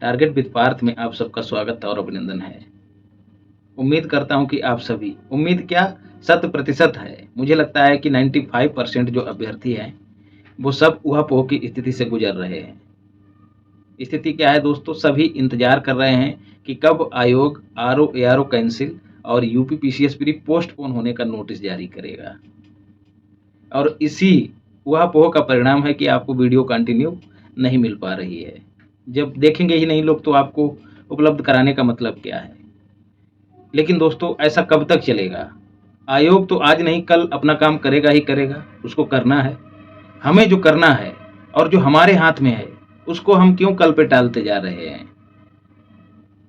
Target with Partha में आप सबका स्वागत और अभिनंदन है। उम्मीद करता हूँ कि आप सभी उम्मीद क्या 100% है। मुझे लगता है कि 95% जो अभ्यर्थी हैं, वो सब ऊहापोह की स्थिति से गुजर रहे हैं। स्थिति क्या है दोस्तों? सभी इंतज़ार कर रहे हैं कि कब आयोग आरओ एआरओ कैंसिल और यूपी पीसीएस प्री पोस्टपोन होने का नोटिस जारी करेगा। और इसी ऊहापोह का परिणाम है कि आपको वीडियो कंटिन्यू नहीं मिल पा रही है। जब देखेंगे ही नहीं लोग तो आपको उपलब्ध कराने का मतलब क्या है? लेकिन दोस्तों ऐसा कब तक चलेगा? आयोग तो आज नहीं कल अपना काम करेगा ही करेगा, उसको करना है। हमें जो करना है और जो हमारे हाथ में है, उसको हम क्यों कल पे टालते जा रहे हैं?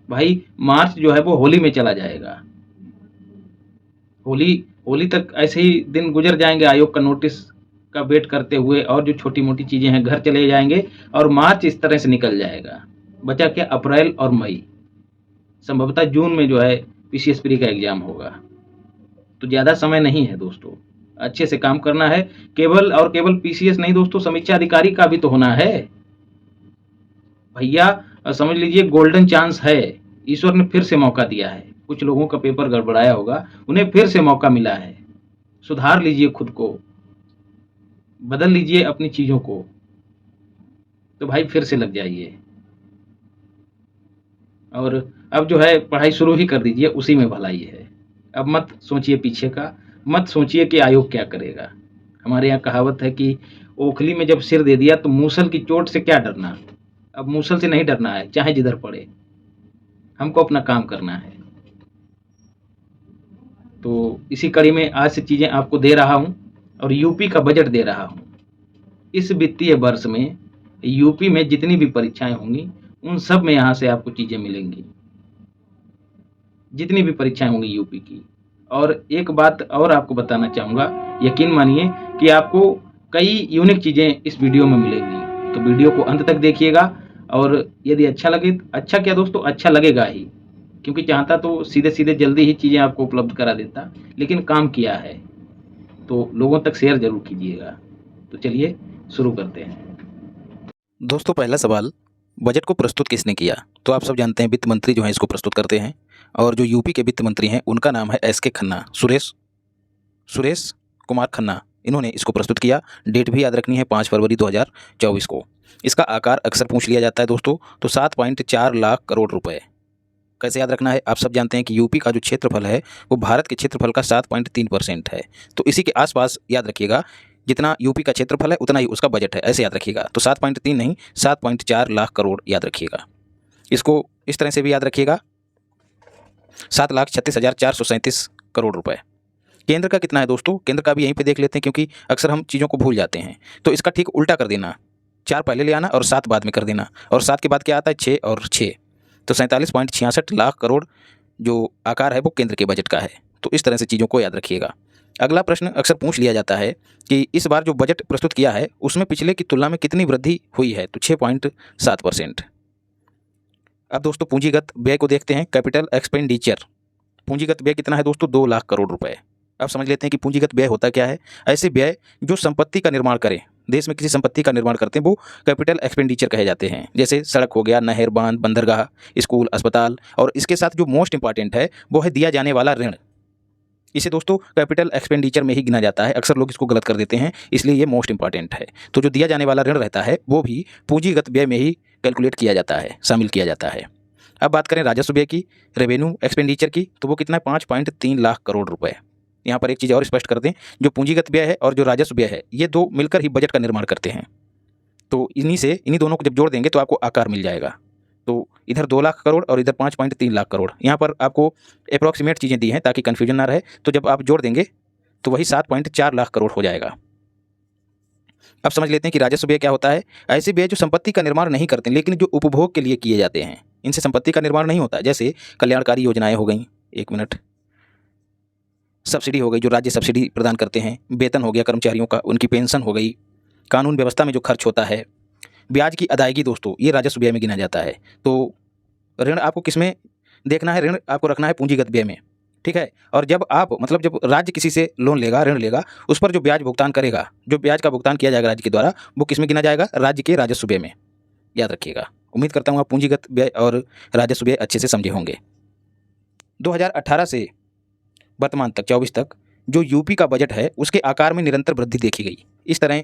भाई मार्च जो है वो होली में चला जाएगा। होली होली तक ऐसे ही दिन गुजर जाएंगे आयोग का नोटिस का वेट करते हुए, और जो छोटी-मोटी चीज़ें हैं घर चले जाएंगे और मार्च इस तरह से निकल जाएगा। बचा क्या अप्रैल और मई, संभवतः जून में जो है पीसीएस प्री का एग्ज़ाम होगा। तो ज़्यादा समय नहीं है दोस्तों, अच्छे से काम करना है। केवल और केवल पीसीएस नहीं दोस्तों, समीक्षा अधिकारी का भी तो होना है। भैया समझ लीजिए गोल्डन चांस है, ईश्वर ने फिर से मौका दिया है। कुछ लोगों का पेपर गड़बड़ाया होगा, उन्हें फिर से मौका मिला है। सुधार लीजिए खुद को, बदल लीजिए अपनी चीज़ों को, तो भाई फिर से लग जाइए। और अब जो है पढ़ाई शुरू ही कर दीजिए, उसी में भलाई है। अब मत सोचिए पीछे का, मत सोचिए कि आयोग क्या करेगा। हमारे यहाँ कहावत है कि ओखली में जब सिर दे दिया तो मूसल की चोट से क्या डरना। अब मूसल से नहीं डरना है, चाहे जिधर पड़े, हमको अपना काम करना है। तो इसी कड़ी में आज से चीज़ें आपको दे रहा हूँ और यूपी का बजट दे रहा हूँ। इस वित्तीय वर्ष में यूपी में जितनी भी परीक्षाएं होंगी, उन सब में यहाँ से आपको चीज़ें मिलेंगी, जितनी भी परीक्षाएं होंगी यूपी की। और एक बात और आपको बताना चाहूँगा, यकीन मानिए कि आपको कई यूनिक चीज़ें इस वीडियो में मिलेंगी। तो वीडियो को अंत तक देखिएगा, और यदि अच्छा लगे, अच्छा क्या दोस्तों, अच्छा लगेगा ही, क्योंकि चाहता तो सीधे सीधे जल्दी ही चीज़ें आपको उपलब्ध करा देता, लेकिन काम किया है तो लोगों तक शेयर ज़रूर कीजिएगा। तो चलिए शुरू करते हैं। दोस्तों, पहला सवाल, बजट को प्रस्तुत किसने किया? तो आप सब जानते हैं वित्त मंत्री जो हैं इसको प्रस्तुत करते हैं, और जो यूपी के वित्त मंत्री हैं उनका नाम है एसके खन्ना, सुरेश कुमार खन्ना। इन्होंने इसको प्रस्तुत किया। डेट भी याद रखनी है 5 फरवरी 2024 को। इसका आकार अक्सर पूछ लिया जाता है दोस्तों, तो 7.4 लाख करोड़ रुपए। कैसे याद रखना है? आप सब जानते हैं कि यूपी का जो क्षेत्रफल है वो भारत के क्षेत्रफल का 7.3% है, तो इसी के आसपास याद रखिएगा। जितना यूपी का क्षेत्रफल है उतना ही उसका बजट है, ऐसे याद रखिएगा। तो 7.3 नहीं, 7.4 लाख करोड़ याद रखिएगा। इसको इस तरह से भी याद रखिएगा, 7,36,437 करोड़ रुपए। केंद्र का कितना है दोस्तों? केंद्र का भी यहीं पे देख लेते हैं, क्योंकि अक्सर हम चीज़ों को भूल जाते हैं। तो इसका ठीक उल्टा कर देना, 4 पहले ले आना और 7 बाद में कर देना, और 7 के बाद क्या आता है? 6 और 6, तो 47.66 लाख करोड़ जो आकार है वो केंद्र के बजट का है। तो इस तरह से चीज़ों को याद रखिएगा। अगला प्रश्न अक्सर पूछ लिया जाता है कि इस बार जो बजट प्रस्तुत किया है उसमें पिछले की तुलना में कितनी वृद्धि हुई है? तो 6.7%। अब दोस्तों पूंजीगत व्यय को देखते हैं, कैपिटल एक्सपेंडिचर। पूंजीगत व्यय कितना है दोस्तों? 2 लाख करोड़ रुपए। अब समझ लेते हैं कि पूंजीगत व्यय होता क्या है। ऐसे व्यय जो संपत्ति का निर्माण करें, देश में किसी संपत्ति का निर्माण करते हैं, वो कैपिटल एक्सपेंडिचर कहे जाते हैं। जैसे सड़क हो गया, नहर, बांध, बंदरगाह, स्कूल, अस्पताल, और इसके साथ जो मोस्ट इंपॉर्टेंट है वो है दिया जाने वाला ऋण। इसे दोस्तों कैपिटल एक्सपेंडिचर में ही गिना जाता है। अक्सर लोग इसको गलत कर देते हैं, इसलिए ये मोस्ट इंपॉर्टेंट है। तो जो दिया जाने वाला ऋण रहता है वो भी पूंजीगत व्यय में ही कैलकुलेट किया जाता है, शामिल किया जाता है। अब बात करें राजस्व व्यय की, रेवेन्यू एक्सपेंडिचर की, तो वो कितना है? 5.3 लाख करोड़ रुपए। यहाँ पर एक चीज़ और स्पष्ट कर दें, जो पूंजीगत व्यय है और जो राजस्व व्यय है, ये दो मिलकर ही बजट का निर्माण करते हैं। तो इन्हीं दोनों को जब जोड़ देंगे तो आपको आकार मिल जाएगा। तो इधर 2 लाख करोड़ और इधर 5.3 लाख करोड़। यहाँ पर आपको अप्रॉक्सीमेट चीज़ें दी हैं ताकि कन्फ्यूजन ना रहे। तो जब आप जोड़ देंगे तो वही 7.4 लाख करोड़ हो जाएगा। अब समझ लेते हैं कि राजस्व व्यय क्या होता है। ऐसे व्यय जो संपत्ति का निर्माण नहीं करते लेकिन जो उपभोग के लिए किए जाते हैं, इनसे संपत्ति का निर्माण नहीं होता। जैसे कल्याणकारी योजनाएं हो गई, एक मिनट, सब्सिडी हो गई जो राज्य सब्सिडी प्रदान करते हैं, वेतन हो गया कर्मचारियों का, उनकी पेंशन हो गई, कानून व्यवस्था में जो खर्च होता है, ब्याज की अदायगी दोस्तों, ये राजस्व व्यय में गिना जाता है। तो ऋण आपको किस में देखना है? ऋण आपको रखना है पूंजीगत व्यय में, ठीक है। और जब आप जब राज्य किसी से लोन लेगा, ऋण लेगा, उस पर जो ब्याज भुगतान करेगा, जो ब्याज का भुगतान किया जाएगा राज्य के द्वारा, वो किस में गिना जाएगा? राज्य के राजस्व व्यय में, याद रखिएगा। उम्मीद करता हूँ आप पूंजीगत व्यय और राजस्व व्यय अच्छे से समझे होंगे। 2018 से वर्तमान तक 24 तक जो यूपी का बजट है उसके आकार में निरंतर वृद्धि देखी गई। इस तरह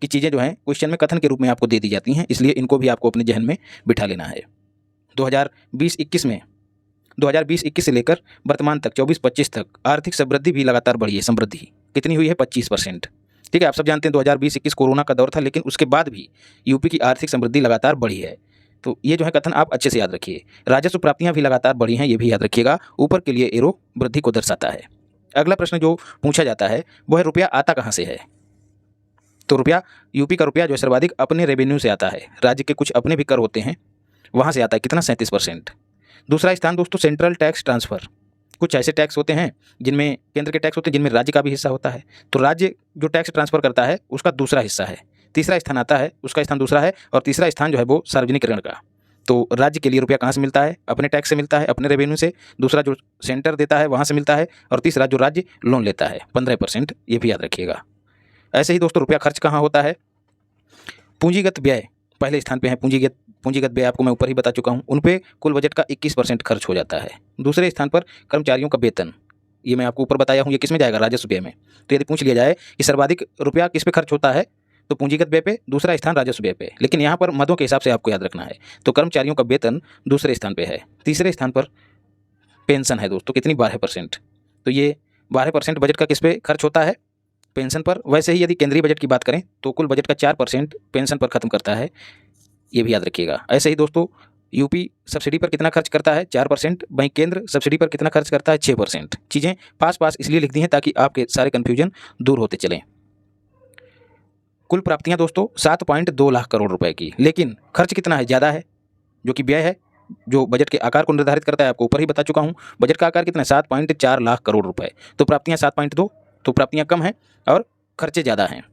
की चीज़ें जो हैं क्वेश्चन में कथन के रूप में आपको दे दी जाती हैं, इसलिए इनको भी आपको अपने जहन में बिठा लेना है। 2020-21 से लेकर वर्तमान तक 24-25 तक आर्थिक समृद्धि भी लगातार बढ़ी है। समृद्धि कितनी हुई है? 25%। ठीक है, आप सब जानते हैं 2020-21 कोरोना का दौर था, लेकिन उसके बाद भी यूपी की आर्थिक समृद्धि लगातार बढ़ी है। तो ये जो है कथन आप अच्छे से याद रखिए। राजस्व प्राप्तियां भी लगातार बढ़ी हैं, ये भी याद रखिएगा। ऊपर के लिए एरो वृद्धि को दर्शाता है। अगला प्रश्न जो पूछा जाता है वो है रुपया आता कहाँ से है? तो रुपया, यूपी का रुपया जो है सर्वाधिक अपने रेवेन्यू से आता है। राज्य के कुछ अपने भी कर होते हैं, वहाँ से आता है। कितना? 37%। दूसरा स्थान दोस्तों सेंट्रल टैक्स ट्रांसफ़र। कुछ ऐसे टैक्स होते हैं जिनमें केंद्र के टैक्स होते हैं, जिनमें राज्य का भी हिस्सा होता है। तो राज्य जो टैक्स ट्रांसफ़र करता है उसका दूसरा हिस्सा है। तीसरा स्थान आता है, उसका स्थान दूसरा है, और तीसरा स्थान जो है वो सार्वजनिक ऋण का। तो राज्य के लिए रुपया कहाँ से मिलता है? अपने टैक्स से मिलता है, अपने रेवेन्यू से। दूसरा जो सेंटर देता है वहाँ से मिलता है, और तीसरा जो राज्य लोन लेता है 15%, ये भी याद रखिएगा। ऐसे ही दोस्तों रुपया खर्च कहाँ होता है? पूंजीगत व्यय पहले स्थान पे है। पूंजीगत व्यय आपको मैं ऊपर ही बता चुका हूँ। उन पे कुल बजट का 21% खर्च हो जाता है। दूसरे स्थान पर कर्मचारियों का वेतन, ये मैं आपको ऊपर बताया हूँ। ये किस में जाएगा? राजस्व व्यय में। तो यदि पूछ लिया जाए कि सर्वाधिक रुपया किस पे खर्च होता है, तो पूंजीगत व्यय पे, दूसरा स्थान राजस्व व्यय पे। लेकिन यहाँ पर मदों के हिसाब से आपको याद रखना है। तो कर्मचारियों का वेतन दूसरे स्थान पे है। तीसरे स्थान पर पेंशन है दोस्तों। कितनी? 12%। तो ये 12% बजट का किस पे खर्च होता है? पेंशन पर। वैसे ही यदि केंद्रीय बजट की बात करें तो कुल बजट का 4% पेंशन पर खत्म करता है, ये भी याद रखिएगा। ऐसे ही दोस्तों यूपी सब्सिडी पर कितना खर्च करता है? 4%। वहीं केंद्र सब्सिडी पर कितना खर्च करता है? 6%। चीज़ें पास पास इसलिए लिख दी हैं ताकि आपके सारे कन्फ्यूजन दूर होते चलें। कुल प्राप्तियां दोस्तों 7.2 लाख करोड़ रुपए की, लेकिन खर्च कितना है? ज़्यादा है, जो कि व्यय है, जो बजट के आकार को निर्धारित करता है। आपको ऊपर ही बता चुका हूँ बजट का आकार कितना है? 7.4 लाख करोड़ रुपए। तो प्राप्तियां 7.2, तो प्राप्तियां कम हैं और खर्चे ज़्यादा हैं।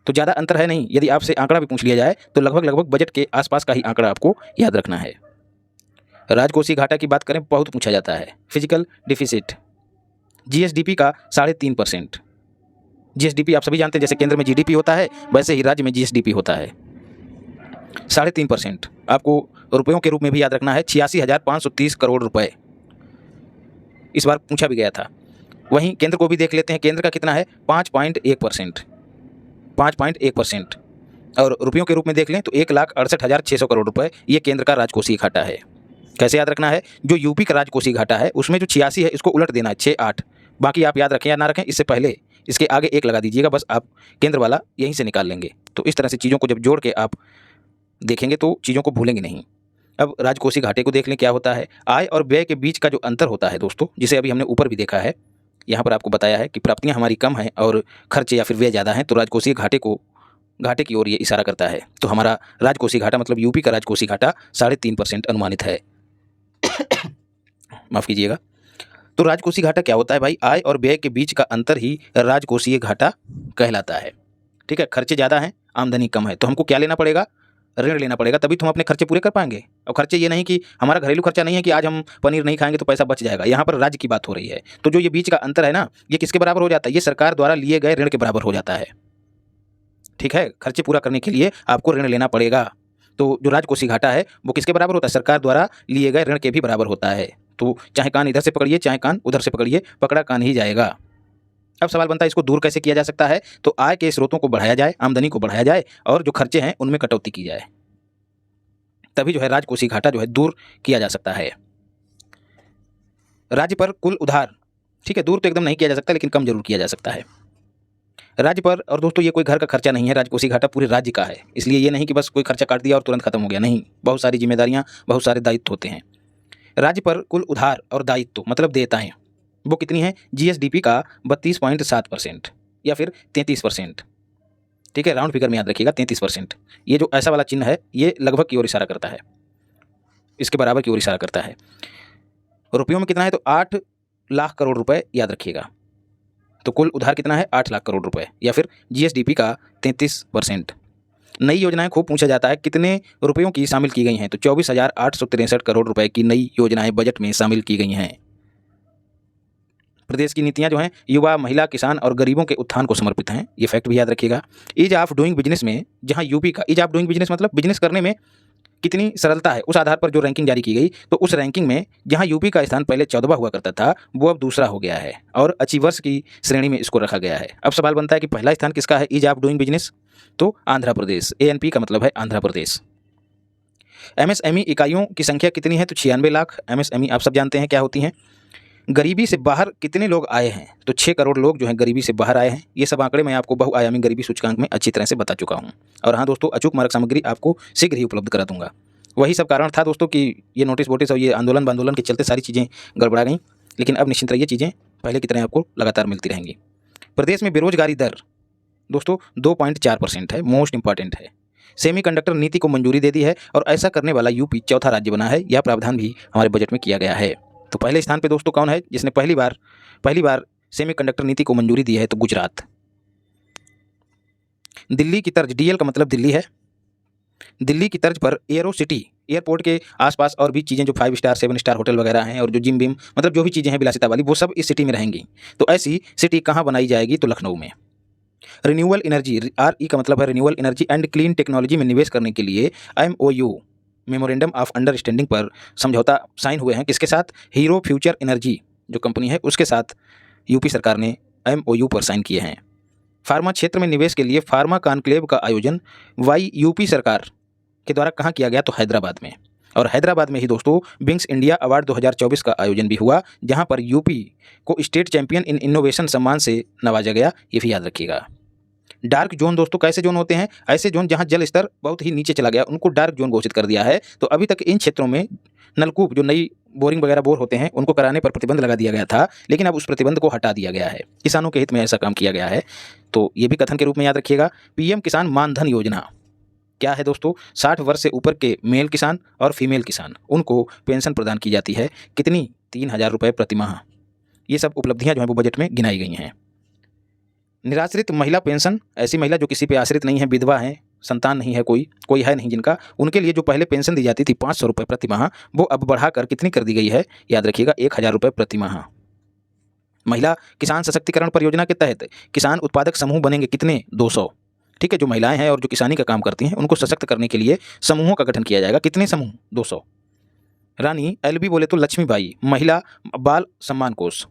तो ज़्यादा अंतर है नहीं। यदि आपसे आंकड़ा भी पूछ लिया जाए तो लगभग बजट के आसपास का ही आंकड़ा आपको याद रखना है। राजकोषीय घाटा की बात करें, बहुत पूछा जाता है। फिजिकल डिफिसिट जीएसडीपी का 3.5%। जीएसडीपी आप सभी जानते हैं, जैसे केंद्र में जीडीपी होता है वैसे ही राज्य में जीएसडीपी होता है। 3.5% आपको रुपयों के रूप में भी याद रखना है। 86,530 करोड़ रुपए इस बार पूछा भी गया था। वहीं केंद्र को भी देख लेते हैं। केंद्र का कितना है? 5.1%। 5.1%। और रुपयों के रूप में देख लें तो 1,68,600 करोड़ रुपए ये केंद्र का राजकोषीय घाटा है। कैसे याद रखना है? जो यूपी का राजकोषीय घाटा है उसमें जो 86 है इसको उलट देना है, 68। बाकी आप याद रखें या ना रखें, इससे पहले इसके आगे 1 लगा दीजिएगा, बस आप केंद्र वाला यहीं से निकाल लेंगे। तो इस तरह से चीज़ों को जब जोड़ के आप देखेंगे तो चीज़ों को भूलेंगे नहीं। अब राजकोषीय घाटे को देख लें क्या होता है। आय और व्यय के बीच का जो अंतर होता है दोस्तों, जिसे अभी हमने ऊपर भी देखा है, यहाँ पर आपको बताया है कि प्राप्तियाँ हमारी कम हैं और खर्चे या फिर व्यय ज़्यादा हैं, तो राजकोषीय घाटे की ओर ये इशारा करता है। तो हमारा राजकोषीय घाटा मतलब यूपी का राजकोषीय घाटा 3.5% अनुमानित है। माफ़ कीजिएगा। तो राजकोषीय घाटा क्या होता है भाई? आय और व्यय के बीच का अंतर ही राजकोषीय घाटा कहलाता है। ठीक है, खर्चे ज़्यादा हैं, आमदनी कम है, तो हमको क्या लेना पड़ेगा? ऋण लेना पड़ेगा, तभी तो हम अपने खर्चे पूरे कर पाएंगे। और खर्चे ये नहीं कि हमारा घरेलू खर्चा नहीं है कि आज हम पनीर नहीं खाएंगे तो पैसा बच जाएगा। यहाँ पर राज्य की बात हो रही है। तो जो ये बीच का अंतर है ना, ये किसके बराबर हो जाता है? ये सरकार द्वारा लिए गए ऋण के बराबर हो जाता है। ठीक है, खर्चे पूरा करने के लिए आपको ऋण लेना पड़ेगा। तो जो राजकोषीय घाटा है वो किसके बराबर होता है? सरकार द्वारा लिए गए ऋण के भी बराबर होता है। तो चाहे कान इधर से पकड़िए चाहे कान उधर से पकड़िए, पकड़ा कान ही जाएगा। अब सवाल बनता है इसको दूर कैसे किया जा सकता है? तो आय के स्रोतों को बढ़ाया जाए, आमदनी को बढ़ाया जाए और जो खर्चे हैं उनमें कटौती की जाए, तभी जो है राजकोषीय घाटा जो है दूर किया जा सकता है। राज्य पर कुल उधार, ठीक है, दूर तो एकदम नहीं किया जा सकता लेकिन कम जरूर किया जा सकता है राज्य पर। और दोस्तों ये कोई घर का खर्चा नहीं है, राजकोषीय घाटा पूरे राज्य का है। इसलिए ये नहीं कि बस कोई खर्चा काट दिया और तुरंत खत्म हो गया, नहीं, बहुत सारी जिम्मेदारियां, बहुत सारे दायित्व होते हैं। राज्य पर कुल उधार और दायित्व मतलब देयताएं, वो कितनी है? जीएसडीपी का 32.7% या फिर 33%। ठीक है, राउंड फिगर में याद रखिएगा 33%। ये जो ऐसा वाला चिन्ह है ये लगभग की ओर इशारा करता है, इसके बराबर की ओर इशारा करता है। रुपयों में कितना है? तो 8 लाख करोड़ रुपए याद रखिएगा। तो कुल उधार कितना है? 8 लाख करोड़ रुपए या फिर जीएसडीपी का 33%। नई योजनाएं खूब पूछा जाता है, कितने रुपयों की शामिल की गई हैं? तो 24,863 करोड़ रुपए की नई योजनाएं बजट में शामिल की गई हैं। प्रदेश की नीतियां जो हैं युवा, महिला, किसान और गरीबों के उत्थान को समर्पित हैं। ये फैक्ट भी याद रखिएगा। ईज ऑफ डूइंग बिजनेस में जहां यूपी का ईज ऑफ डूइंग बिजनेस मतलब बिजनेस करने में कितनी सरलता है, उस आधार पर जो रैंकिंग जारी की गई, तो उस रैंकिंग में जहां यूपी का स्थान पहले 14वां हुआ करता था, वो अब दूसरा हो गया है और अचीवर्स की श्रेणी में इसको रखा गया है। अब सवाल बनता है कि पहला स्थान किसका है ईज ऑफ डूइंग बिजनेस? तो आंध्र प्रदेश। ANP का मतलब है आंध्र प्रदेश। MSME इकाइयों की संख्या कितनी है? तो 96 लाख। MSME आप सब जानते हैं क्या होती हैं। गरीबी से बाहर कितने लोग आए हैं? तो 6 करोड़ लोग जो हैं गरीबी से बाहर आए हैं। ये सब आंकड़े मैं आपको बहुआयामी गरीबी सूचकांक में अच्छी तरह से बता चुका हूँ। और हाँ दोस्तों, अचूक मार्ग सामग्री आपको शीघ्र ही उपलब्ध करा दूंगा। वही सब कारण था दोस्तों कि ये नोटिस वोटिस और ये आंदोलन के चलते सारी चीज़ें गड़बड़ा गई, लेकिन अब निश्चिंत रहिए, चीज़ें पहले की तरह आपको लगातार मिलती रहेंगी। प्रदेश में बेरोजगारी दर दोस्तों 2.4% है, मोस्ट इंपॉर्टेंट है। सेमीकंडक्टर नीति को मंजूरी दे दी है और ऐसा करने वाला यूपी चौथा राज्य बना है। यह प्रावधान भी हमारे बजट में किया गया है। तो पहले स्थान पे दोस्तों कौन है जिसने पहली बार सेमीकंडक्टर नीति को मंजूरी दी है? तो गुजरात। दिल्ली की तर्ज, DL का मतलब दिल्ली है, दिल्ली की तर्ज पर एयरो सिटी, एयरपोर्ट के आसपास और भी चीज़ें जो 5 स्टार 7 स्टार होटल वगैरह हैं और जो जिम बिम मतलब जो भी चीज़ें हैं विलासिता वाली, वो सब इस सिटी में रहेंगी। तो ऐसी सिटी कहाँ बनाई जाएगी? तो लखनऊ में। रिन्यूएबल एनर्जी, RE का मतलब है renewable energy and clean technology में निवेश करने के लिए MOU मेमोरेंडम ऑफ अंडरस्टैंडिंग पर समझौता साइन हुए हैं। किसके साथ? हीरो फ्यूचर एनर्जी जो कंपनी है उसके साथ यूपी सरकार ने MOU पर साइन किए हैं। फार्मा क्षेत्र में निवेश के लिए फार्मा कॉन्क्लेव का आयोजन यूपी सरकार के द्वारा कहाँ किया गया? तो हैदराबाद में। और हैदराबाद में ही दोस्तों बिंग्स इंडिया अवार्ड 2024 का आयोजन भी हुआ, जहाँ पर यूपी को स्टेट चैंपियन इन इनोवेशन सम्मान से नवाजा गया। ये भी याद रखिएगा। डार्क जोन दोस्तों कैसे जोन होते हैं? ऐसे जोन जहां जल स्तर बहुत ही नीचे चला गया, उनको डार्क जोन घोषित कर दिया है। तो अभी तक इन क्षेत्रों में नलकूप जो नई बोरिंग वगैरह बोर होते हैं उनको कराने पर प्रतिबंध लगा दिया गया था, लेकिन अब उस प्रतिबंध को हटा दिया गया है। किसानों के हित में ऐसा काम किया गया है। तो ये भी कथन के रूप में याद रखिएगा। PM किसान मानधन योजना क्या है दोस्तों? 60 वर्ष से ऊपर के मेल किसान और फीमेल किसान उनको पेंशन प्रदान की जाती है। कितनी? 3000 रुपये प्रति माह। ये सब उपलब्धियां जो हैं वो बजट में गिनाई गई हैं। निराश्रित महिला पेंशन, ऐसी महिला जो किसी पे आश्रित नहीं है, विधवा है, संतान नहीं है, कोई है नहीं जिनका, उनके लिए जो पहले पेंशन दी जाती थी 500 रुपये प्रति माह, वो अब बढ़ाकर कितनी कर दी गई है? याद रखिएगा 1000 रुपये प्रति माह। महिला किसान सशक्तिकरण परियोजना के तहत किसान उत्पादक समूह बनेंगे कितने? 200। ठीक है, जो महिलाएं हैं और जो किसानी का काम करती हैं उनको सशक्त करने के लिए समूहों का गठन किया जाएगा। कितने समूह? 200। रानी LB बोले तो लक्ष्मीबाई महिला बाल सम्मान कोष,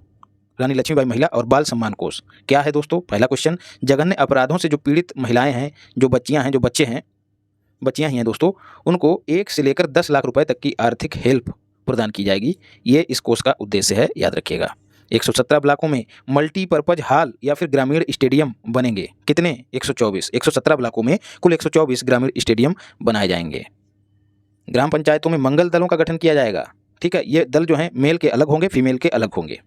रानी लक्ष्मीबाई महिला और बाल सम्मान कोष क्या है दोस्तों? पहला क्वेश्चन, जघन्य अपराधों से जो पीड़ित महिलाएं हैं, जो बच्चियां हैं, जो बच्चे हैं, बच्चियां ही हैं दोस्तों, उनको 1 से लेकर 10 लाख रुपए तक की आर्थिक हेल्प प्रदान की जाएगी। ये इस कोष का उद्देश्य है, याद रखिएगा। 117 ब्लॉकों में मल्टीपर्पज हॉल या फिर ग्रामीण स्टेडियम बनेंगे। कितने? 124। 117 ब्लॉकों में कुल 124 ग्रामीण स्टेडियम बनाए जाएंगे। ग्राम पंचायतों में मंगल दलों का गठन किया जाएगा। ठीक है, ये दल जो हैं मेल के अलग होंगे, फीमेल के अलग होंगे।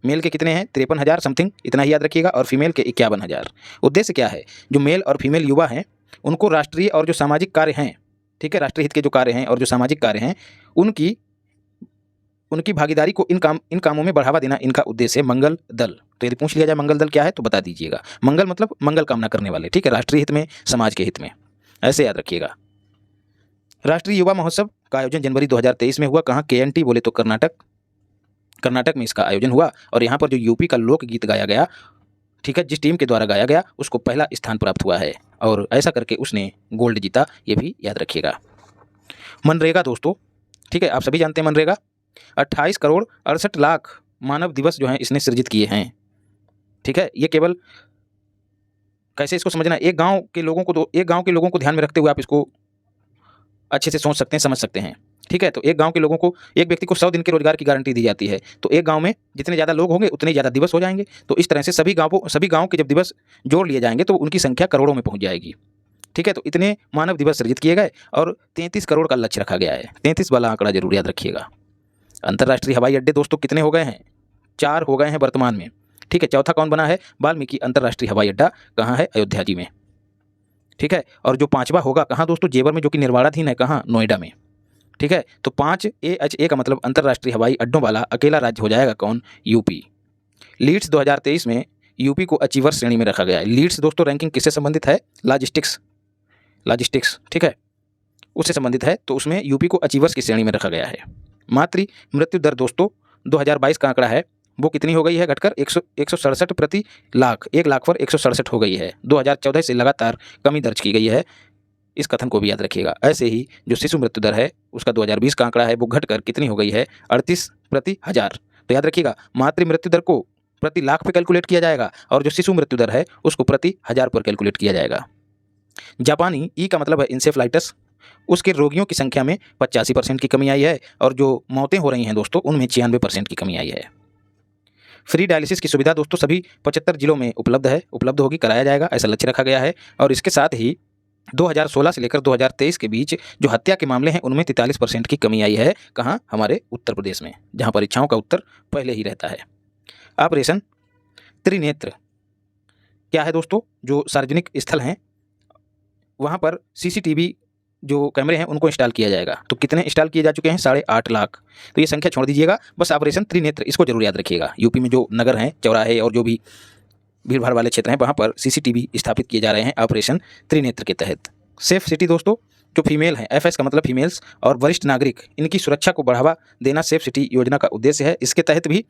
मेल के कितने हैं? 53,000 समथिंग, इतना ही याद रखिएगा, और फीमेल के 51,000। उद्देश्य क्या है? जो मेल और फीमेल युवा हैं उनको राष्ट्रीय और जो सामाजिक कार्य हैं, ठीक है, राष्ट्रीय हित के जो कार्य हैं और जो सामाजिक कार्य हैं उनकी भागीदारी को इन कामों में बढ़ावा देना इनका उद्देश्य है। मंगल दल, तो यदि पूछ लिया जाए मंगल दल क्या है तो बता दीजिएगा। मंगल मतलब मंगल कामना करने वाले, ठीक है, राष्ट्रीय हित में, समाज के हित में, ऐसे याद रखिएगा। राष्ट्रीय युवा महोत्सव का आयोजन जनवरी 2023 में हुआ। कहाँ? KNT बोले तो कर्नाटक में इसका आयोजन हुआ। और यहाँ पर जो यूपी का लोकगीत गाया गया, ठीक है, जिस टीम के द्वारा गाया गया उसको पहला स्थान प्राप्त हुआ है और ऐसा करके उसने गोल्ड जीता। ये भी याद रखिएगा। मनरेगा दोस्तों, ठीक है, आप सभी जानते हैं मनरेगा 28 करोड़ 68 लाख मानव दिवस जो हैं इसने सृजित किए हैं। ठीक है, ये केवल कैसे इसको समझना है, एक गांव के लोगों को ध्यान में रखते हुए आप इसको अच्छे से सोच सकते हैं, समझ सकते हैं। ठीक है, तो एक व्यक्ति को 100 दिन के रोजगार की गारंटी दी जाती है। तो एक गांव में जितने ज़्यादा लोग होंगे उतने ज़्यादा दिवस हो जाएंगे। तो इस तरह से सभी गाँव के जब दिवस जोड़ लिए जाएंगे तो उनकी संख्या करोड़ों में पहुंच जाएगी। ठीक है, तो इतने मानव दिवस सृजित किए गए और 33 करोड़ का लक्ष्य रखा गया है। 33 वाला आंकड़ा जरूर याद रखिएगा। अंतर्राष्ट्रीय हवाई अड्डे दोस्तों कितने हो गए हैं? 4 हो गए हैं वर्तमान में। ठीक है, चौथा कौन बना है? वाल्मीकि अंतर्राष्ट्रीय हवाई अड्डा। कहाँ है? अयोध्या जी में। ठीक है, और जो 5वां होगा कहाँ दोस्तों? जेवर में, जो कि निर्माणाधीन है। कहाँ? नोएडा में। ठीक है, तो 5AHA का मतलब अंतर्राष्ट्रीय हवाई अड्डों वाला अकेला राज्य हो जाएगा कौन? यूपी। लीड्स 2023 में यूपी को अचीवर श्रेणी में रखा गया है। लीड्स दोस्तों रैंकिंग किससे संबंधित है? लॉजिस्टिक्स, ठीक है, उससे संबंधित है। तो उसमें यूपी को अचीवर्स की श्रेणी में रखा गया है। मातृ मृत्यु दर दोस्तों 2022 का आंकड़ा है वो कितनी हो गई है, घटकर 167 प्रति लाख, 1 लाख पर 167 हो गई है। 2014 से लगातार कमी दर्ज की गई है। इस कथन को भी याद रखिएगा। ऐसे ही जो शिशु मृत्यु दर है उसका 2020 का आंकड़ा है, वो घटकर कितनी हो गई है, 38 प्रति हजार। तो याद रखिएगा, मातृ मृत्यु दर को प्रति लाख पे कैलकुलेट किया जाएगा और जो शिशु मृत्यु दर है उसको प्रति हजार पर कैलकुलेट किया जाएगा। जापानी ई का मतलब है इंसेफ्लाइटिस, उसके रोगियों की संख्या में 85% की कमी आई है और जो मौतें हो रही हैं दोस्तों उनमें 96% की कमी आई है। फ्री डायलिसिस की सुविधा दोस्तों सभी 75 जिलों में उपलब्ध होगी, कराया जाएगा, ऐसा लक्ष्य रखा गया है। और इसके साथ ही 2016 से लेकर 2023 के बीच जो हत्या के मामले हैं उनमें 43% की कमी आई है। कहाँ, हमारे उत्तर प्रदेश में, जहाँ परीक्षाओं का उत्तर पहले ही रहता है। ऑपरेशन त्रिनेत्र क्या है दोस्तों, जो सार्वजनिक स्थल हैं वहाँ पर सीसीटीवी जो कैमरे हैं उनको इंस्टॉल किया जाएगा। तो कितने इंस्टॉल किए जा चुके हैं, 8.5 लाख। तो ये संख्या छोड़ दीजिएगा, बस ऑपरेशन त्रिनेत्र इसको जरूर याद रखिएगा। यूपी में जो नगर हैं, चौराहे और जो भी भीड़ भाड़ वाले क्षेत्र हैं वहाँ पर सीसीटीवी स्थापित किए जा रहे हैं ऑपरेशन त्रिनेत्र के तहत। सेफ सिटी दोस्तों, जो फीमेल हैं, एफएस का मतलब फीमेल्स, और वरिष्ठ नागरिक, इनकी सुरक्षा को बढ़ावा देना सेफ सिटी योजना का उद्देश्य है। इसके तहत भी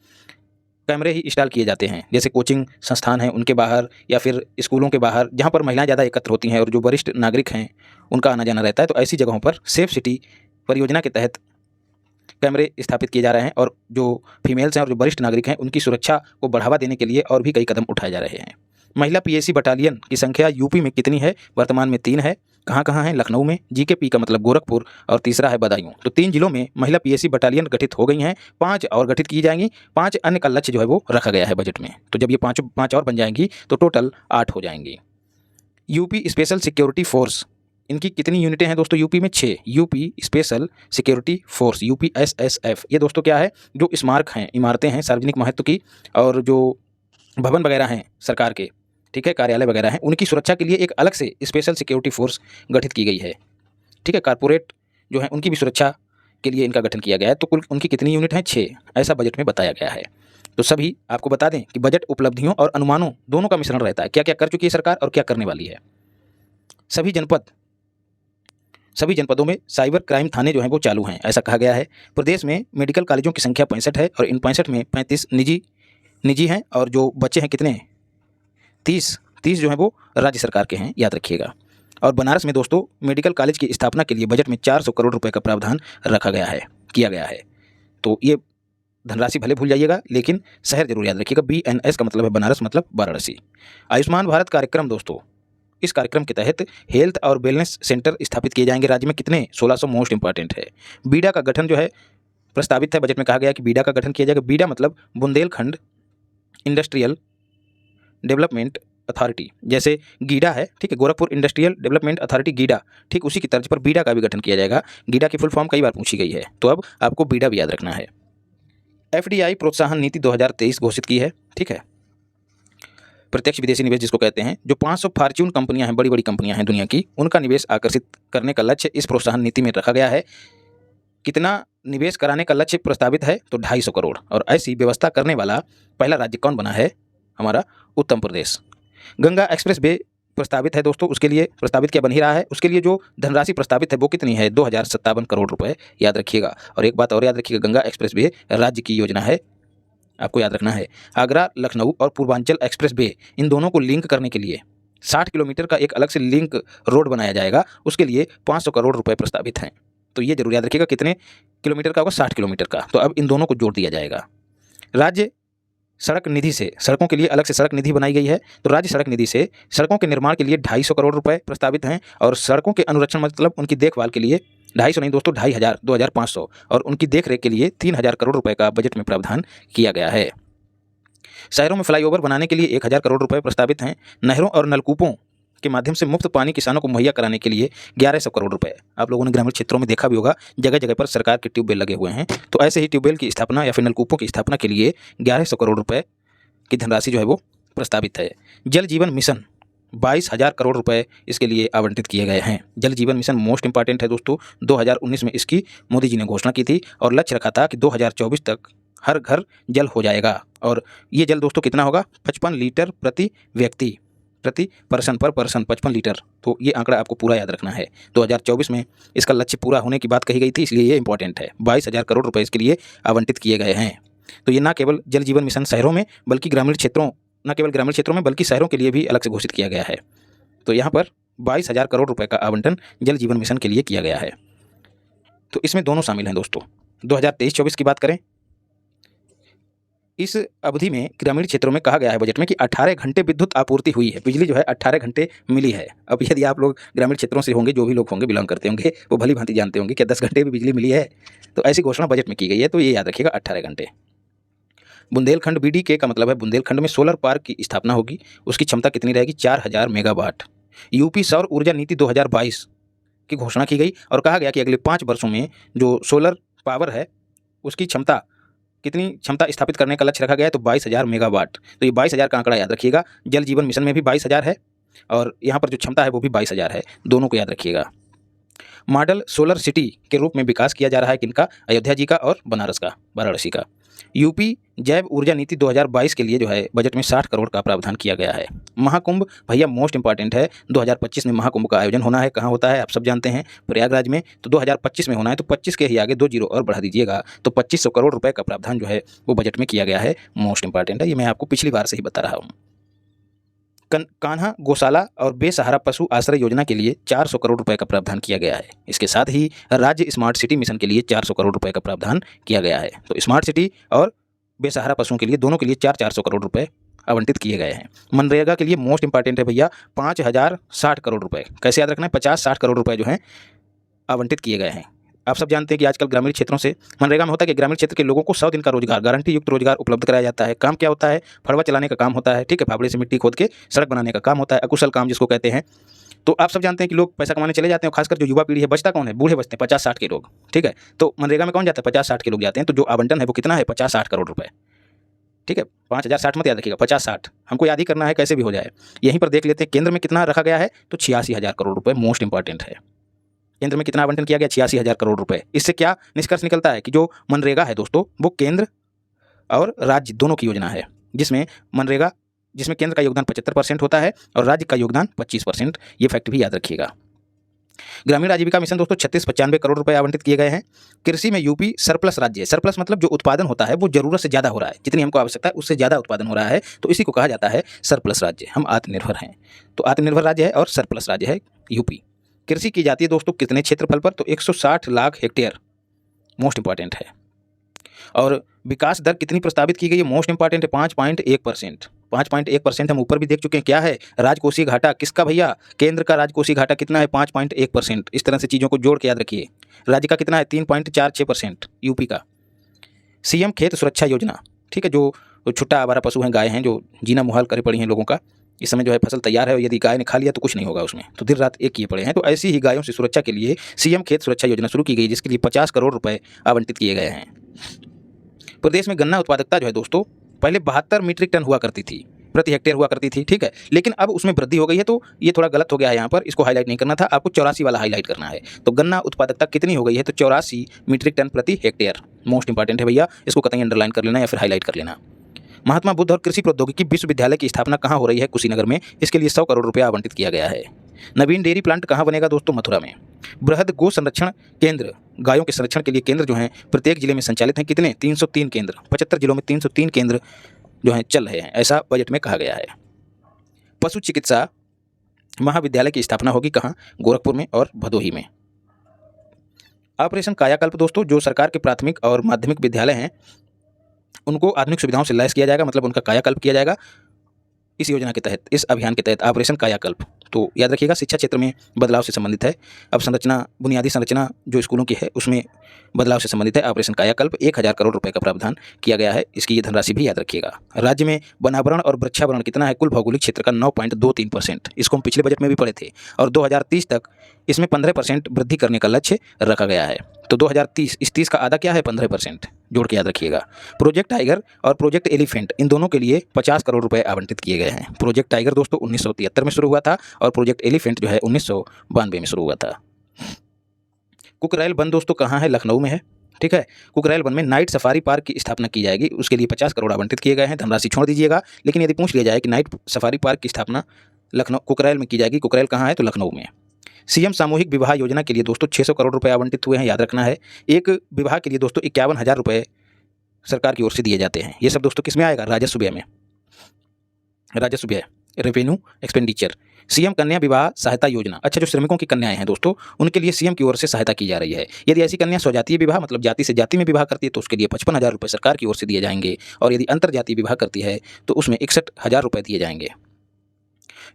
कैमरे ही इंस्टॉल किए जाते हैं, जैसे कोचिंग संस्थान हैं उनके बाहर या फिर स्कूलों के बाहर, जहाँ पर महिलाएं ज़्यादा एकत्र होती हैं और जो वरिष्ठ नागरिक हैं उनका आना जाना रहता है। तो ऐसी जगहों पर सेफ सिटी परियोजना के तहत कैमरे स्थापित किए जा रहे हैं और जो फीमेल्स हैं और जो वरिष्ठ नागरिक हैं उनकी सुरक्षा को बढ़ावा देने के लिए और भी कई कदम उठाए जा रहे हैं। महिला पीएसी बटालियन की संख्या यूपी में कितनी है, वर्तमान में 3 है। कहाँ कहाँ है, लखनऊ में, जीके का मतलब गोरखपुर, और तीसरा है बदायूं। तो 3 जिलों में महिला पीएसी बटालियन गठित हो गई हैं, 5 और गठित की जाएंगी। 5 अन्य का लक्ष्य जो है वो रखा गया है बजट में। तो जब ये 5 और बन जाएंगी तो टोटल 8 हो जाएंगी। यूपी स्पेशल सिक्योरिटी फोर्स, इनकी कितनी यूनिटें हैं दोस्तों, यूपी में 6। UP special security force, UP SSF, ये दोस्तों क्या है, जो स्मारक हैं, इमारतें हैं सार्वजनिक महत्व की, और जो भवन वगैरह हैं सरकार के, ठीक है, कार्यालय वगैरह हैं, उनकी सुरक्षा के लिए एक अलग से स्पेशल सिक्योरिटी फोर्स गठित की गई है। ठीक है, कारपोरेट जो है उनकी भी सुरक्षा के लिए इनका गठन किया गया है। तो कुल उनकी कितनी यूनिट हैं, 6, ऐसा बजट में बताया गया है। तो सभी आपको बता दें कि बजट उपलब्धियों और अनुमानों दोनों का मिश्रण रहता है, क्या क्या कर चुकी है सरकार और क्या करने वाली है। सभी जनपदों में साइबर क्राइम थाने जो हैं वो चालू हैं, ऐसा कहा गया है। प्रदेश में मेडिकल कॉलेजों की संख्या 65 है और इन 65 में 35 निजी हैं और जो बच्चे हैं कितने, 30 जो हैं वो राज्य सरकार के हैं, याद रखिएगा। और बनारस में दोस्तों मेडिकल कॉलेज की स्थापना के लिए बजट में 400 करोड़ रुपए का प्रावधान किया गया है। तो ये धनराशि भले भूल जाइएगा लेकिन शहर जरूर याद रखिएगा। BNS का मतलब है बनारस, मतलब वाराणसी। आयुष्मान भारत कार्यक्रम दोस्तों, इस कार्यक्रम के तहत हेल्थ और वेलनेस सेंटर स्थापित किए जाएंगे राज्य में, कितने, 1600 मोस्ट इंपॉर्टेंट है। बीडा का गठन जो है प्रस्तावित है, बजट में कहा गया कि बीडा का गठन किया जाएगा। बीडा मतलब बुंदेलखंड इंडस्ट्रियल डेवलपमेंट अथॉरिटी, जैसे गीडा है, ठीक है, Gorakhpur industrial development authority GIDA, ठीक उसी की तर्ज पर बीडा का भी गठन किया जाएगा। गीडा की फुल फॉर्म कई बार पूछी गई है, तो अब आपको बीडा भी याद रखना है। FDI प्रोत्साहन नीति 2023 घोषित की है, ठीक है, प्रत्यक्ष विदेशी निवेश जिसको कहते हैं। जो 500 फॉर्च्यून कंपनियां हैं, बड़ी बड़ी कंपनियां हैं दुनिया की, उनका निवेश आकर्षित करने का लक्ष्य इस प्रोत्साहन नीति में रखा गया है। कितना निवेश कराने का लक्ष्य प्रस्तावित है, तो 250 करोड़। और ऐसी व्यवस्था करने वाला पहला राज्य कौन बना है, हमारा उत्तर प्रदेश। गंगा एक्सप्रेस वे प्रस्तावित है दोस्तों, उसके लिए प्रस्तावित क्या बन ही रहा है, उसके लिए जो धनराशि प्रस्तावित है वो कितनी है, 2057 करोड़ रुपए, याद रखिएगा। और एक बात और याद रखिएगा, गंगा एक्सप्रेस वे राज्य की योजना है, आपको याद रखना है। आगरा, लखनऊ और पूर्वांचल एक्सप्रेस वे, इन दोनों को लिंक करने के लिए 60 किलोमीटर का एक अलग से लिंक रोड बनाया जाएगा, उसके लिए 500 करोड़ रुपए प्रस्तावित हैं। तो ये जरूर याद रखिएगा, कितने किलोमीटर का होगा, 60 किलोमीटर का। तो अब इन दोनों को जोड़ दिया जाएगा। राज्य सड़क निधि से, सड़कों के लिए अलग से सड़क निधि बनाई गई है, तो राज्य सड़क निधि से सड़कों के निर्माण के लिए 250 करोड़ रुपए प्रस्तावित हैं। और सड़कों के अनुरक्षण मतलब उनकी देखभाल के लिए 250 नहीं दोस्तों, 2500 और उनकी देखरेख के लिए 3000 करोड़ रुपए का बजट में प्रावधान किया गया है। शहरों में फ्लाईओवर बनाने के लिए 1000 करोड़ रुपए प्रस्तावित हैं। नहरों और नलकूपों के माध्यम से मुफ्त पानी किसानों को मुहैया कराने के लिए 1100 करोड़ रुपए। आप लोगों ने ग्रामीण क्षेत्रों में देखा भी होगा, जगह जगह पर सरकार के ट्यूबवेल लगे हुए हैं। तो ऐसे ही ट्यूबवेल की स्थापना या फिर नलकूपों की स्थापना के लिए 1100 करोड़ रुपए की धनराशि जो है वो प्रस्तावित है। जल जीवन मिशन 22,000 करोड़ रुपए इसके लिए आवंटित किए गए हैं। जल जीवन मिशन मोस्ट इंपॉर्टेंट है दोस्तों। 2019 में इसकी मोदी जी ने घोषणा की थी और लक्ष्य रखा था कि 2024 तक हर घर जल हो जाएगा। और ये जल दोस्तों कितना होगा, 55 लीटर प्रति व्यक्ति, प्रति पर्सन, पर पर्सन 55 लीटर। तो ये आंकड़ा आपको पूरा याद रखना है। 2024 में इसका लक्ष्य पूरा होने की बात कही गई थी, इसलिए ये इंपॉर्टेंट है। 22,000 करोड़ रुपए इसके लिए आवंटित किए गए हैं। तो ये ना केवल जल जीवन मिशन शहरों में बल्कि ग्रामीण क्षेत्रों, न केवल ग्रामीण क्षेत्रों में बल्कि शहरों के लिए भी अलग से घोषित किया गया है। तो यहाँ पर 22,000 करोड़ रुपए का आवंटन जल जीवन मिशन के लिए किया गया है। तो इसमें दोनों शामिल हैं दोस्तों। 2023-24 की बात करें, इस अवधि में ग्रामीण क्षेत्रों में कहा गया है बजट में कि 18 घंटे विद्युत आपूर्ति हुई है, बिजली जो है 18 घंटे मिली है। अब यदि आप लोग ग्रामीण क्षेत्रों से होंगे, जो भी लोग होंगे बिलोंग करते होंगे, वो भली भांति जानते होंगे कि 10 घंटे भी बिजली मिली है। तो ऐसी घोषणा बजट में की गई है, तो ये याद रखिएगा 18 घंटे। बुंदेलखंड BDK का मतलब है बुंदेलखंड में सोलर पार्क की स्थापना होगी। उसकी क्षमता कितनी रहेगी? 4000 मेगावाट। यूपी सौर ऊर्जा नीति 2022 की घोषणा की गई और कहा गया कि अगले 5 वर्षों में जो सोलर पावर है उसकी क्षमता, कितनी क्षमता स्थापित करने का लक्ष्य रखा गया है? तो 22,000 मेगावाट। तो ये 22,000 का आंकड़ा याद रखिएगा। जल जीवन मिशन में भी 22,000 है और यहाँ पर जो क्षमता है वो भी 22,000 है, दोनों को याद रखिएगा। मॉडल सोलर सिटी के रूप में विकास किया जा रहा है किनका? अयोध्या जी का और बनारस का, वाराणसी का। यूपी जैव ऊर्जा नीति 2022 के लिए जो है बजट में 60 करोड़ का प्रावधान किया गया है। महाकुंभ भैया मोस्ट इंपॉर्टेंट है। 2025 में महाकुंभ का आयोजन होना है। कहाँ होता है आप सब जानते हैं? प्रयागराज में। तो 2025 में होना है, तो 25 के ही आगे 2 जीरो और बढ़ा दीजिएगा, तो 2500 करोड़ रुपए का प्रावधान जो है वो बजट में किया गया है। मोस्ट इंपॉर्टेंट है, ये मैं आपको पिछली बार से ही बता रहा हूँ। कान्हा गौशाला और बेसहारा पशु आश्रय योजना के लिए 400 करोड़ रुपए का प्रावधान किया गया है। इसके साथ ही राज्य स्मार्ट सिटी मिशन के लिए 400 करोड़ रुपए का प्रावधान किया गया है। तो स्मार्ट सिटी और बेसहारा पशुओं के लिए, दोनों के लिए 400 करोड़ रुपए आवंटित किए गए हैं। मनरेगा के लिए मोस्ट इंपॉर्टेंट है भैया 5060 करोड़ रुपए। कैसे याद रखना है? 50-60 करोड़ रुपए जो हैं आवंटित किए गए हैं। आप सब जानते हैं कि आजकल ग्रामीण क्षेत्रों से मनरेगा में होता है कि ग्रामीण क्षेत्र के लोगों को 100 दिन का रोजगार, गारंटी युक्त रोजगार उपलब्ध कराया जाता है। काम क्या होता है? फड़वा चलाने का काम होता है, ठीक है, फावड़े से मिट्टी खोद के सड़क बनाने का काम होता है, अकुशल काम जिसको कहते हैं। तो आप सब जानते हैं कि लोग पैसा कमाने चले जाते हैं, खासकर जो युवा पीढ़ी है। बचता कौन है? बूढ़े बचते हैं, 50-60 के लोग, ठीक है। तो मनरेगा में कौन जाता है? 50-60 के लोग जाते हैं। तो जो आवंटन है वो कितना है? 50-60 करोड़ रुपए, ठीक है। 5060 मत याद रखिएगा, 50-60 हमको याद ही करना है, कैसे भी हो जाए। यहीं पर देख लेते हैं केंद्र में कितना रखा गया है, तो 86,000 करोड़ रुपए मोस्ट इंपॉर्टेंट है। केंद्र में कितना आवंटन किया गया? 86,000 करोड़ रुपए। इससे क्या निष्कर्ष निकलता है कि जो मनरेगा है दोस्तों, वो केंद्र और राज्य दोनों की योजना है, जिसमें केंद्र का योगदान 75% होता है और राज्य का योगदान 25%। ये फैक्ट भी याद रखिएगा। ग्रामीण आजीविका मिशन दोस्तों 3695 करोड़ रुपए आवंटित किए गए हैं। कृषि में यूपी सरप्लस राज्य है। सरप्लस मतलब जो उत्पादन होता है वो जरूरत से ज़्यादा हो रहा है, जितनी हमको आवश्यकता है उससे ज़्यादा उत्पादन हो रहा है, तो इसी को कहा जाता है सरप्लस राज्य। हम आत्मनिर्भर हैं, तो आत्मनिर्भर राज्य है और सरप्लस राज्य है यूपी। कृषि की जाती है दोस्तों कितने क्षेत्रफल पर? तो 160 लाख हेक्टेयर, मोस्ट इंपॉर्टेंट है। और विकास दर कितनी प्रस्तावित की गई है? मोस्ट इंपॉर्टेंट है 5.1%। 5.1% हम ऊपर भी देख चुके हैं। क्या है? राजकोषीय घाटा किसका भैया? केंद्र का राजकोषीय घाटा कितना है? 5.1%। इस तरह से चीज़ों को जोड़ के याद रखिए। राज्य का कितना है? 3.46%। यूपी का। CM खेत सुरक्षा योजना, ठीक है, जो छुट्टा आवारा पशु हैं, गाय हैं, जो जीना मुहाल करे पड़ी हैं लोगों का। इस समय जो है फसल तैयार है और यदि गाय ने खा लिया तो कुछ नहीं होगा उसमें, तो दिन रात एक किए पड़े हैं। तो ऐसी ही गायों से सुरक्षा के लिए CM खेत सुरक्षा योजना शुरू की गई, जिसके लिए 50 करोड़ रुपए आवंटित किए गए हैं। प्रदेश में गन्ना उत्पादकता जो है दोस्तों पहले 72 मीट्रिक टन हुआ करती थी, प्रति हेक्टेयर हुआ करती थी, ठीक है, लेकिन अब उसमें वृद्धि हो गई है। तो ये थोड़ा गलत हो गया है, यहाँ पर इसको हाईलाइट नहीं करना था, आपको 84 वाला हाईलाइट करना है। तो गन्ना उत्पादकता कितनी हो गई है? तो 84 मीट्रिक टन प्रति हेक्टेयर। मोस्ट इंपॉर्टेंट है भैया, इसको कतई अंडरलाइन कर लेना या फिर हाईलाइट कर लेना। महात्मा बुद्ध और कृषि प्रौद्योगिकी विश्वविद्यालय की स्थापना कहाँ हो रही है? कुशीनगर में। इसके लिए 100 करोड़ रुपया आवंटित किया गया है। नवीन डेयरी प्लांट कहाँ बनेगा दोस्तों? मथुरा में। बृहद गो संरक्षण केंद्र, गायों के संरक्षण के लिए केंद्र जो हैं प्रत्येक जिले में संचालित हैं। कितने? 303 केंद्र। 75 जिलों में 303 केंद्र जो हैं चल रहे हैं, ऐसा बजट में कहा गया है। पशु चिकित्सा महाविद्यालय की स्थापना होगी कहाँ? गोरखपुर में और भदोही में। ऑपरेशन कायाकल्प दोस्तों, जो सरकार के प्राथमिक और माध्यमिक विद्यालय हैं उनको आधुनिक सुविधाओं से लैस किया जाएगा, मतलब उनका कायाकल्प किया जाएगा इस योजना के तहत, इस अभियान के तहत। ऑपरेशन कायाकल्प, तो याद रखिएगा शिक्षा क्षेत्र में बदलाव से संबंधित है। अब संरचना, बुनियादी संरचना जो स्कूलों की है उसमें बदलाव से संबंधित है। ऑपरेशन कायाकल्प 1000 करोड़ रुपए का प्रावधान किया गया है, इसकी ये धनराशि भी याद रखिएगा। राज्य में वनावरण और वृक्षावरण कितना है? कुल भौगोलिक क्षेत्र का 9.23%। इसको हम पिछले बजट में भी पढ़े थे और 2030 तक इसमें 15% वृद्धि करने का लक्ष्य रखा गया है। तो 2030, इस 30 का आधा क्या है? 15%, जोड़ के याद रखिएगा। प्रोजेक्ट टाइगर और प्रोजेक्ट एलिफेंट, इन दोनों के लिए 50 करोड़ रुपए आवंटित किए गए हैं। प्रोजेक्ट टाइगर दोस्तों 1973 में शुरू हुआ था और प्रोजेक्ट एलिफेंट जो है 1992 में शुरू हुआ था। कुकरेल वन दोस्तों कहाँ है? लखनऊ में है, ठीक है। कुकरेल वन में नाइट सफारी पार्क की स्थापना की जाएगी, उसके लिए 50 करोड़ आवंटित किए गए हैं। धनराशि छोड़ दीजिएगा, लेकिन यदि पूछ लिया जाए कि नाइट सफारी पार्क की स्थापना लखनऊ कुकरेल में की जाएगी, कुकरेल कहाँ है? तो लखनऊ में। CM सामूहिक विवाह योजना के लिए दोस्तों 600 करोड़ रुपए आवंटित हुए हैं, याद रखना है। एक विवाह के लिए दोस्तों 51,000 रुपये सरकार की ओर से दिए जाते हैं। ये सब दोस्तों किस में आएगा? राजस्व व्यय में। राजस्व व्यय, रेवेन्यू एक्सपेंडिचर। सीएम कन्या विवाह सहायता योजना। अच्छा, जो श्रमिकों की कन्याएं हैं दोस्तों, उनके लिए सीएम की ओर से सहायता की जा रही है। यदि ऐसी कन्या स्वजातीय विवाह मतलब जाति से जाति में विवाह करती है तो उसके लिए 55,000 रुपये सरकार की ओर से दिए जाएंगे, और यदि अंतरजातीय विवाह करती है तो उसमें 61,000 रुपये दिए जाएंगे।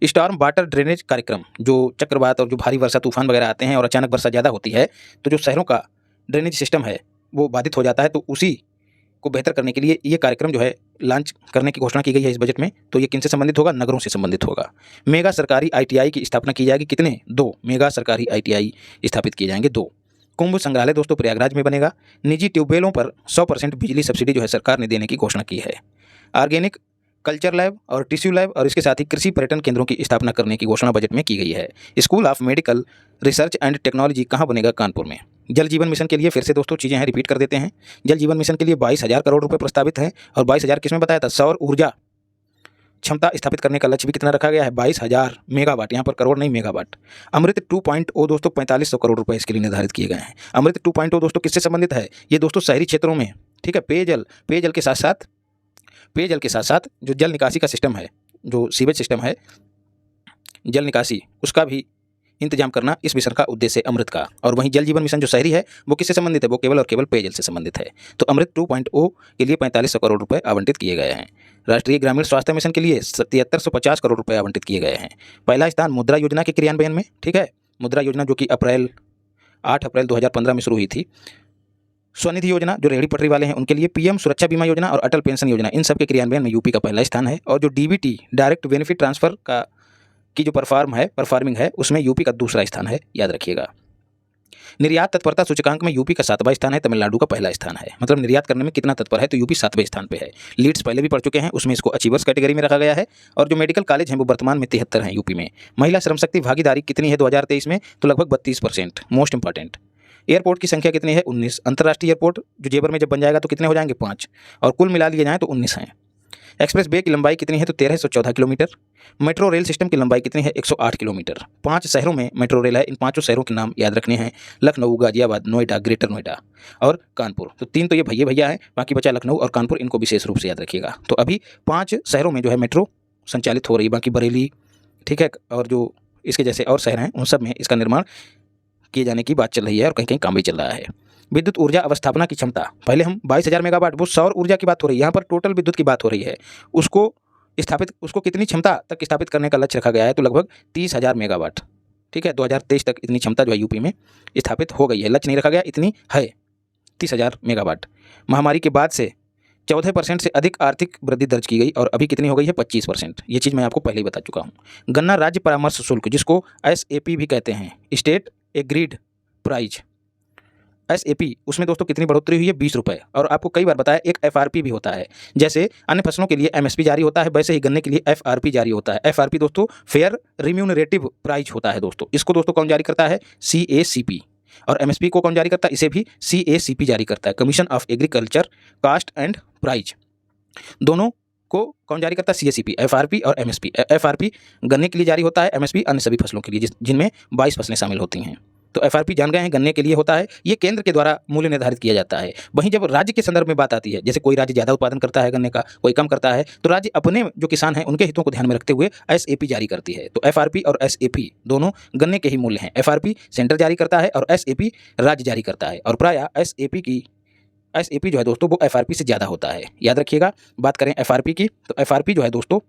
स्टॉर्म वाटर ड्रेनेज कार्यक्रम, जो चक्रवात और जो भारी वर्षा तूफान वगैरह आते हैं और अचानक वर्षा ज़्यादा होती है तो जो शहरों का ड्रेनेज सिस्टम है वो बाधित हो जाता है, तो उसी को बेहतर करने के लिए ये कार्यक्रम जो है लॉन्च करने की घोषणा की गई है इस बजट में। तो ये किनसे संबंधित होगा? नगरों से संबंधित होगा। मेगा सरकारी ITI की स्थापना की जाएगी। कितने? 2 मेगा सरकारी ITI स्थापित किए जाएंगे, 2। कुंभ संग्रहालय दोस्तों प्रयागराज में बनेगा। निजी ट्यूबवेलों पर 100% बिजली सब्सिडी जो है सरकार ने देने की घोषणा की है। ऑर्गेनिक कल्चर लैब और टिश्यू लैब और इसके साथ ही कृषि पर्यटन केंद्रों की स्थापना करने की घोषणा बजट में की गई है। School of medical research and technology कहाँ बनेगा? कानपुर में। जल जीवन मिशन के लिए फिर से दोस्तों चीज़ें हैं, रिपीट कर देते हैं। जल जीवन मिशन के लिए 22,000 करोड़ रुपए प्रस्तावित हैं, और 22,000 किसमें बताया था? सौर ऊर्जा क्षमता स्थापित करने का लक्ष्य भी कितना रखा गया है? 22,000 मेगावाट, यहाँ पर करोड़ नहीं मेगावाट। अमृत 2.0 दोस्तों 4500 करोड़ रुपए इसके लिए निर्धारित किए गए हैं। अमृत 2.0 दोस्तों किससे संबंधित है? ये दोस्तों शहरी क्षेत्रों में, ठीक है, पेयजल के साथ साथ जो जल निकासी का सिस्टम है, जो सीवेज सिस्टम है, जल निकासी, उसका भी इंतजाम करना इस मिशन का उद्देश्य है अमृत का। और वहीं जल जीवन मिशन जो शहरी है वो किससे संबंधित है? वो केवल और केवल पेयजल से संबंधित है। तो अमृत 2.0 के लिए 4500 करोड़ रुपए आवंटित किए गए हैं। राष्ट्रीय ग्रामीण स्वास्थ्य मिशन के लिए 7350 करोड़ रुपए आवंटित किए गए हैं। पहला स्थान मुद्रा योजना के क्रियान्वयन में, ठीक है, मुद्रा योजना जो कि 8 अप्रैल 2015 में शुरू हुई थी। स्वनिधि योजना जो रेहड़ी पटरी वाले हैं उनके लिए, PM सुरक्षा बीमा योजना और अटल पेंशन योजना, इन सब के क्रियान्वयन में यूपी का पहला स्थान है। और जो DBT डायरेक्ट बेनिफिट ट्रांसफर की जो परफॉर्मिंग है उसमें यूपी का दूसरा स्थान है, याद रखिएगा। निर्यात तत्परता सूचकांक में यूपी का 7वां स्थान है, तमिलनाडु का पहला स्थान है। मतलब निर्यात करने में कितना तत्पर है तो यूपी 7वें स्थान पे है। लीड्स पहले भी पढ़ चुके हैं, उसमें इसको अचीवर्स कैटेगरी में रखा गया है। और जो मेडिकल कॉलेज हैं वो वर्तमान में 73 हैं यूपी में। महिला श्रम शक्ति भागीदारी कितनी है 2023 में? तो लगभग 32%, मोस्ट इंपॉर्टेंट। एयरपोर्ट की संख्या कितनी है? 19। अंतर्राष्ट्रीय एयरपोर्ट जो जेवर में जब बन जाएगा तो कितने हो जाएंगे? 5, और कुल मिला लिए जाएँ तो 19 हैं। एक्सप्रेस वे की लंबाई कितनी है? तो 1314 किलोमीटर। मेट्रो रेल सिस्टम की लंबाई कितनी है? 108 किलोमीटर। 5 शहरों में मेट्रो रेल है। इन 5 शहरों के नाम याद रखने हैं: लखनऊ, गाजियाबाद, नोएडा, ग्रेटर नोएडा और कानपुर। तो 3 तो ये भैया हैं, बाकी बचा लखनऊ और कानपुर, इनको विशेष रूप से याद रखिएगा। तो अभी 5 शहरों में जो है मेट्रो संचालित हो रही है, बाकी बरेली, ठीक है, और जो इसके जैसे और शहर हैं उन सब में इसका निर्माण किए जाने की बात चल रही है और कहीं कहीं काम भी चल रहा है। विद्युत ऊर्जा अवस्थापना की क्षमता, पहले हम 22,000 मेगावाट, वो सौर ऊर्जा की बात हो रही है, यहाँ पर टोटल विद्युत की बात हो रही है। उसको कितनी क्षमता तक स्थापित करने का लक्ष्य रखा गया है? तो लगभग 30,000 मेगावाट, ठीक है। 2023 तक इतनी क्षमता जो है यूपी में स्थापित हो गई है। लक्ष्य नहीं रखा गया, इतनी है, 30,000 मेगावाट। महामारी के बाद से 14% से अधिक आर्थिक वृद्धि दर्ज की गई और अभी कितनी हो गई है? 25%। ये चीज़ मैं आपको पहले ही बता चुका हूँ। गन्ना राज्य परामर्श शुल्क, जिसको SAP भी कहते हैं, स्टेट एग्रीड प्राइज, SAP, उसमें दोस्तों कितनी बढ़ोतरी हुई है? 20 रुपये। और आपको कई बार बताया एक FRP भी होता है। जैसे अन्य फसलों के लिए MSP जारी होता है, वैसे ही गन्ने के लिए FRP जारी होता है। FRP दोस्तों फेयर रिम्यूनरेटिव प्राइस होता है दोस्तों। इसको दोस्तों कौन जारी करता है? CACP। और MSP को कौन जारी करता है? इसे भी CACP जारी करता है, commission of agriculture cost and price. दोनों को कौन जारी करता है? CACP, FRP और MSP। FRP गन्ने के लिए जारी होता है, MSP अन्य सभी फसलों के लिए जिनमें 22 फसलें शामिल होती हैं। तो FRP जान गए हैं, गन्ने के लिए होता है। ये केंद्र के द्वारा मूल्य निर्धारित किया जाता है। वहीं जब राज्य के संदर्भ में बात आती है, जैसे कोई राज्य ज़्यादा उत्पादन करता है गन्ने का, कोई कम करता है, तो राज्य अपने जो किसान हैं उनके हितों को ध्यान में रखते हुए SAP जारी करती है। तो FRP और SAP दोनों गन्ने के ही मूल्य हैं। FRP सेंटर जारी करता है और SAP राज्य जारी करता है। और प्रायः SAP जो है दोस्तों वो FRP से ज़्यादा होता है, याद रखिएगा। बात करें FRP की, तो FRP जो है दोस्तों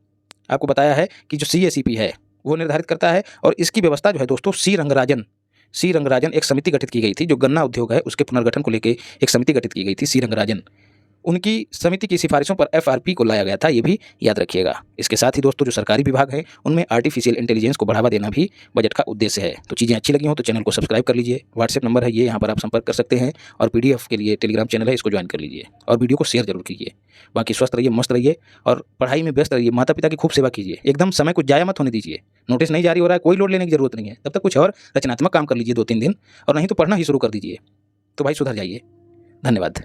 आपको बताया है कि जो CACP है वो निर्धारित करता है। और इसकी व्यवस्था जो है दोस्तों सी रंगराजन एक समिति गठित की गई थी, जो गन्ना उद्योग है उसके पुनर्गठन को लेकर एक समिति गठित की गई थी, सी रंगराजन। उनकी समिति की सिफारिशों पर FRP को लाया गया था, ये भी याद रखिएगा। इसके साथ ही दोस्तों जो सरकारी विभाग हैं उनमें आर्टिफिशियल इंटेलिजेंस को बढ़ावा देना भी बजट का उद्देश्य है। तो चीज़ें अच्छी लगी हो तो चैनल को सब्सक्राइब कर लीजिए। व्हाट्सएप नंबर है ये, यहाँ पर आप संपर्क कर सकते हैं। और PDF के लिए टेलीग्राम चैनल है, इसको ज्वाइन कर लीजिए और वीडियो को शेयर जरूर कीजिए। बाकी स्वस्थ रहिए, मस्त रहिए और पढ़ाई में व्यस्त रहिए। माता पिता की खूब सेवा कीजिए, एकदम समय को जाया मत होने दीजिए। नोटिस नहीं जारी हो रहा है, कोई लोड लेने की जरूरत नहीं है, तब तक कुछ और रचनात्मक काम कर लीजिए 2-3 दिन, और नहीं तो पढ़ना ही शुरू कर दीजिए। तो भाई सुधर जाइए। धन्यवाद।